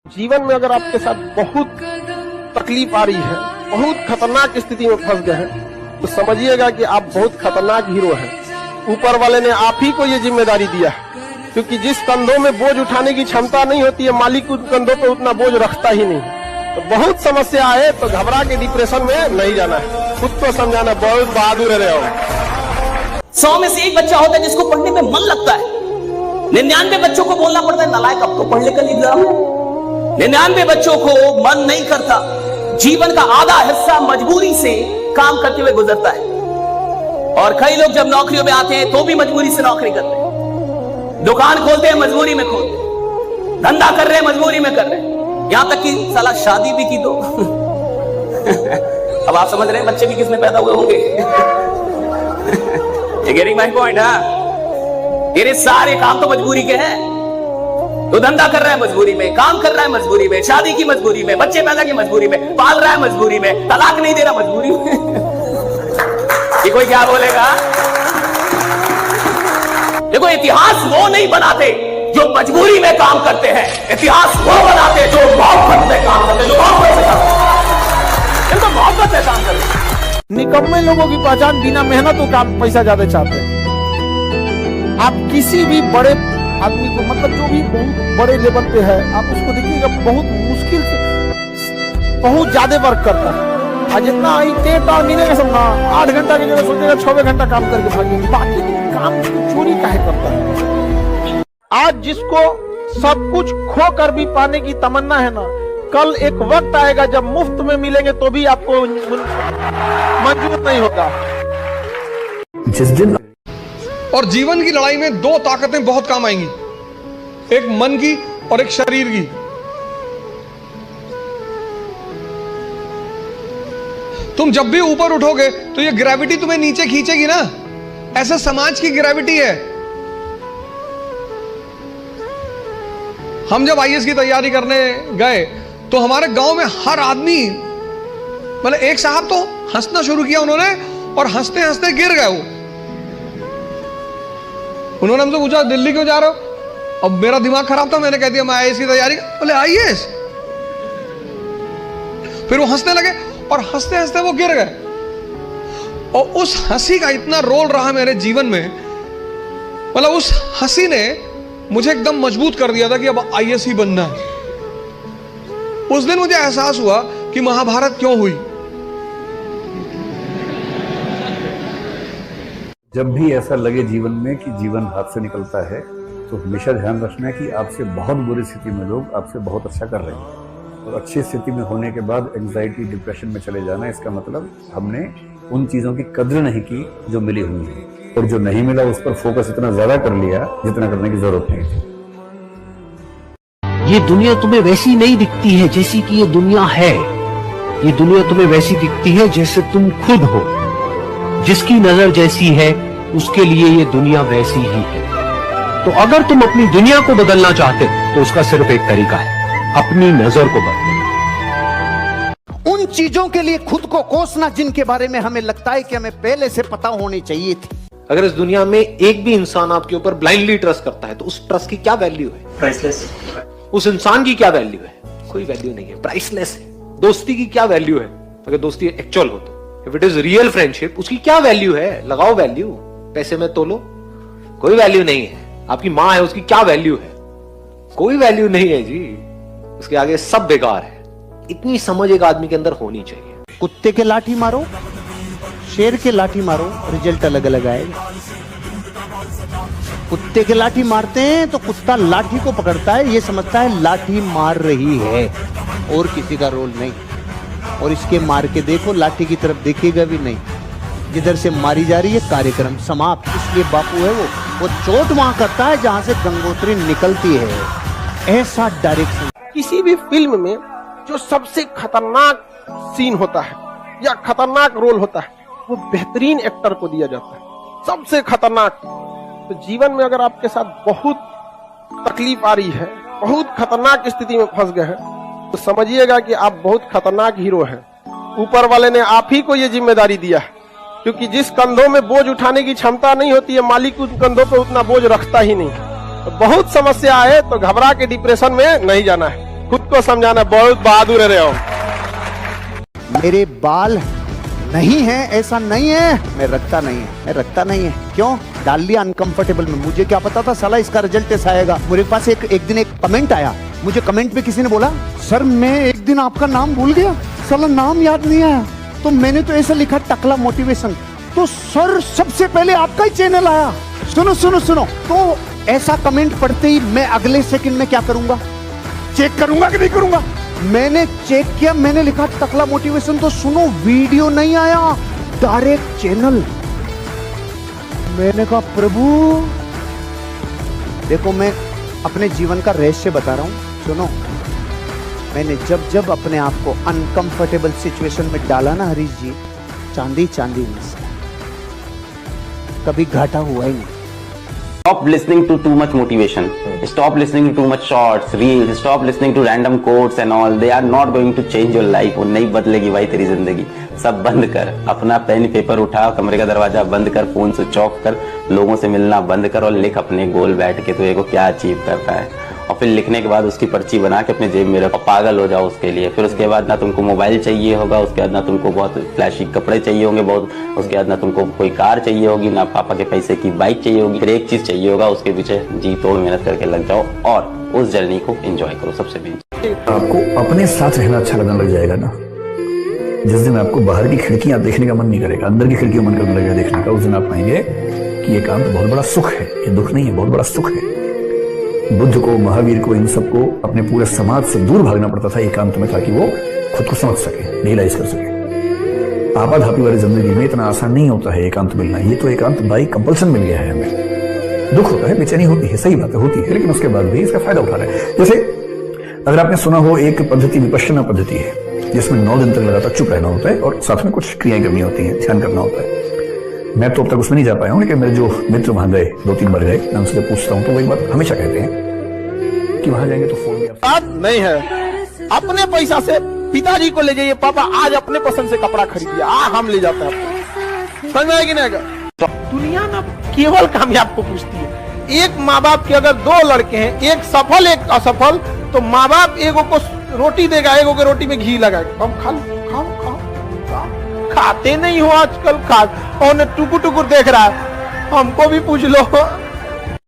जीवन में अगर आपके साथ बहुत तकलीफ आ रही है, बहुत खतरनाक स्थिति में फंस गए हैं, तो समझिएगा कि आप बहुत खतरनाक हीरो हैं। ऊपर वाले ने आप ही को ये जिम्मेदारी दिया है, क्योंकि जिस कंधों में बोझ उठाने की क्षमता नहीं होती है, मालिक उन कंधों पे उतना बोझ रखता ही नहीं। तो बहुत समस्या आए तो घबरा के डिप्रेशन में नहीं जाना है, खुद को समझाना, बहुत बहादुर रहे हो। 100 में से एक बच्चा होता है जिसको पढ़ने में मन लगता है। 99 बच्चों को बोलना पड़ता है नालायक अब तो पढ़ लिख एग्जाम है। 99 बच्चों को मन नहीं करता। जीवन का आधा हिस्सा मजबूरी से काम करते हुए गुजरता है। और कई लोग जब नौकरियों में आते हैं तो भी मजबूरी से नौकरी करते हैं। दुकान खोलते हैं मजबूरी में खोलते हैं, धंधा कर रहे हैं मजबूरी में कर रहे हैं, यहां तक कि साला शादी भी की तो अब आप समझ रहे हैं बच्चे भी किसने पैदा हुए होंगे। ये गेटिंग माय पॉइंट। तेरे सारे काम तो मजबूरी के हैं। तो धंधा कर रहा है मजबूरी में, काम कर रहा है मजबूरी में, शादी की मजबूरी में, बच्चे पैदा की मजबूरी में, पाल रहा है मजबूरी में, तलाक नहीं दे रहा मजबूरी में। ये कोई क्या बोलेगा? देखो, इतिहास वो नहीं बनाते जो मजबूरी में काम करते हैं, इतिहास वो बनाते जो मोहब्बत में काम करते हैं, जो मोहब्बत से काम करते हैं। इनको मोहब्बत से काम करते हैं। निकम्मे लोगों की पहचान बिना मेहनत और काम पैसा ज्यादा चाहते हैं। आप किसी भी बड़े आदमी को, मतलब जो भी बहुत बड़े लेवल पे है, आप उसको देखिएगा बहुत मुश्किल से बहुत ज्यादा वर्क करता है। आज जितना मिलेगा सब ना 8 घंटा की जगह सोचेगा 6 घंटा काम करके भागेंगे, बाकी काम चोरी काहे करता है। आज जिसको सब कुछ खो कर भी पाने की तमन्ना है ना, कल एक वक्त आएगा जब मुफ्त में मिलेंगे तो भी आपको मंजूर नहीं होगा। जिस दिन और जीवन की लड़ाई में 2 ताकतें बहुत काम आएंगी, एक मन की और एक शरीर की। तुम जब भी ऊपर उठोगे तो ये ग्रेविटी तुम्हें नीचे खींचेगी ना, ऐसा समाज की ग्रेविटी है। हम जब आईएएस की तैयारी करने गए तो हमारे गांव में हर आदमी, मतलब एक साहब तो हंसना शुरू किया उन्होंने, और हंसते हंसते गिर गए वो। उन्होंने हमसे पूछा दिल्ली क्यों जा रहे हो? अब मेरा दिमाग खराब था, मैंने कह दिया मैं आईएएस की तैयारी। बोले आईएएस? फिर वो हंसने लगे और हंसते हंसते वो गिर गए। और उस हंसी का इतना रोल रहा मेरे जीवन में, मतलब उस हंसी ने मुझे एकदम मजबूत कर दिया था कि अब आईएएस ही बनना है। उस दिन मुझे एहसास हुआ कि महाभारत क्यों हुई। जब भी ऐसा लगे जीवन में कि जीवन हाथ से निकलता है, तो हमेशा ध्यान रखना है कि आपसे बहुत बुरी स्थिति में लोग आपसे बहुत अच्छा कर रहे हैं, और अच्छी स्थिति में होने के बाद एंजाइटी डिप्रेशन में चले जाना, इसका मतलब हमने उन चीजों की कद्र नहीं की जो मिली हुई है, और जो नहीं मिला उस पर फोकस इतना ज्यादा कर लिया जितना करने की जरूरत नहीं थी। ये दुनिया तुम्हें वैसी नहीं दिखती है जैसी कि ये दुनिया है। ये दुनिया तुम्हें वैसी दिखती है जैसे तुम खुद हो। जिसकी नजर जैसी है उसके लिए ये दुनिया वैसी ही है। तो अगर तुम अपनी दुनिया को बदलना चाहते हो तो उसका सिर्फ एक तरीका है, अपनी नजर को बदलना। उन चीजों के लिए खुद को कोसना जिनके बारे में हमें लगता है कि हमें पहले से पता होनी चाहिए थी। अगर इस दुनिया में एक भी इंसान आपके ऊपर ब्लाइंडली ट्रस्ट करता है तो उस ट्रस्ट की क्या वैल्यू है? प्राइसलेस। उस इंसान की क्या वैल्यू है? कोई वैल्यू नहीं है, प्राइसलेस है। दोस्ती की क्या वैल्यू है अगर दोस्ती एक्चुअल हो तो? If it is real friendship, उसकी क्या वैल्यू है? लगाओ वैल्यू, पैसे में तोलो, कोई वैल्यू नहीं है। आपकी माँ है, उसकी क्या वैल्यू है? कोई वैल्यू नहीं है जी, उसके आगे सब बेकार है। इतनी समझ एक आदमी के अंदर होनी चाहिए। कुत्ते के लाठी मारो, शेर के लाठी मारो, रिजल्ट अलग अलग आएगा। कुत्ते के लाठी मारते हैं तो कुत्ता लाठी को पकड़ता है, ये समझता है लाठी मार रही है, और किसी का रोल नहीं। और इसके मार के देखो, लाठी की तरफ देखेगा भी नहीं, जिधर से मारी जा रही है कार्यक्रम समाप्त। इसलिए बापू है वो चोट वहां करता है जहां से गंगोत्री निकलती है। ऐसा डायरेक्शन। किसी भी फिल्म में जो सबसे खतरनाक सीन होता है या खतरनाक रोल होता है, वो बेहतरीन एक्टर को दिया जाता है, सबसे खतरनाक। तो जीवन में अगर आपके साथ बहुत तकलीफ आ रही है, बहुत खतरनाक स्थिति में फंस गए हैं, तो समझिएगा कि आप बहुत खतरनाक हीरो हैं। ऊपर वाले ने आप ही को ये जिम्मेदारी दिया है, क्योंकि जिस कंधों में बोझ उठाने की क्षमता नहीं होती है, मालिक उन कंधों पे उतना बोझ रखता ही नहीं। तो बहुत समस्या आए तो घबरा के डिप्रेशन में नहीं जाना है, खुद को समझाना, बहुत बहादुर रहे हो। मेरे बाल नहीं है ऐसा नहीं है, मैं रखता नहीं है, मैं रखता नहीं है। क्यों डाल लिया अनकंफर्टेबल में? मुझे क्या पता था साला इसका रिजल्ट ऐसा आएगा। मेरे पास एक दिन एक कमेंट आया, मुझे कमेंट पे किसी ने बोला, सर मैं एक दिन आपका नाम भूल गया, साला नाम याद नहीं आया, तो मैंने तो ऐसा लिखा टकला मोटिवेशन, तो सर सबसे पहले आपका ही चैनल आया। सुनो सुनो सुनो, तो ऐसा कमेंट पढ़ते ही मैं अगले सेकंड में क्या करूंगा? चेक करूंगा कि नहीं करूंगा? मैंने चेक किया, मैंने लिखा टकला मोटिवेशन, तो सुनो वीडियो नहीं आया, डायरेक्ट चैनल। मैंने कहा प्रभु देखो, मैं अपने जीवन का रहस्य बता रहा हूं, सुनो। मैंने जब जब अपने आप को अनकंफर्टेबल सिचुएशन में डाला ना हरीश जी, चांदी चांदी मिस, कभी घाटा हुआ ही नहीं। Stop listening to too much motivation. Stop listening to too much shorts, reels. Stop listening to random quotes and all. They are not going to change your life. वो नहीं बदलेगी भाई तेरी जिंदगी। सब बंद कर, अपना पेन पेपर उठा, कमरे का दरवाजा बंद कर, फोन स्विच ऑफ कर, लोगों से मिलना बंद कर और लिख अपने गोल बैठ के तो को क्या अचीव करता है। और फिर लिखने के बाद उसकी पर्ची बना के अपने जेब में रखो, पागल हो जाओ उसके लिए। फिर उसके बाद ना तुमको मोबाइल चाहिए होगा, उसके बाद ना तुमको बहुत फ्लैशी कपड़े चाहिए होंगे बहुत, उसके बाद ना तुमको कोई कार चाहिए होगी, ना पापा के पैसे की बाइक चाहिए होगी। फिर एक चीज चाहिए होगा, उसके पीछे जी तोड़ मेहनत करके लग जाओ और उस जर्नी को एंजॉय करो। सबसे मेन आपको अपने साथ रहना अच्छा लगने लग जाएगा ना, जिस दिन आपको बाहर की खिड़कियां देखने का मन नहीं करेगा, अंदर की खिड़कियां मन करने लगेगा देखने का, उस दिन आप पाएंगे कि ये काम तो बहुत बड़ा सुख है, ये दुख नहीं है, बहुत बड़ा सुख है। बुद्ध को, महावीर को, इन सबको अपने पूरे समाज से दूर भागना पड़ता था एकांत में, ताकि वो खुद को समझ सके, रियलाइज कर सके। आपाधापी वाली जिंदगी में इतना आसान नहीं होता है एकांत मिलना। ये तो एकांत बाई कंपल्सन मिल गया है हमें। दुख होता है, बेचैनी होती है, सही बात है, होती है, लेकिन उसके बाद भी इसका फायदा उठा रहे हैं। जैसे अगर आपने सुना हो, एक पद्धति विपश्यना पद्धति है, जिसमें 9 दिन तक लगातार चुप रहना होता है और साथ में कुछ क्रियाएं करनी होती हैं, ध्यान करना होता है। मैं तो अब तक उसमें नहीं जा पाया हूं, लेकिन मेरे जो मित्र वहां गए, 2-3 बार गए, मैं उनसे पूछता हूं तो वो एक बात हमेशा कहते हैं कि वहां जाएंगे तो फोन बात नहीं है। अपने पैसा से पिताजी को ले जाइए, पापा आज अपने पसंद से कपड़ा खरीदिए, हम ले जाते हैं आपको। समझ में आएगी ना? दुनिया ना केवल कामयाब को पूछती है। एक माँ बाप के अगर 2 लड़के हैं, एक सफल एक असफल, तो माँ बाप एगो को रोटी देगा, एगो के रोटी में घी लगाएगा। हम खाओ खाते नहीं हो आजकल, खा और टुकुर टुकुर देख रहा है। हमको भी पूछ लो।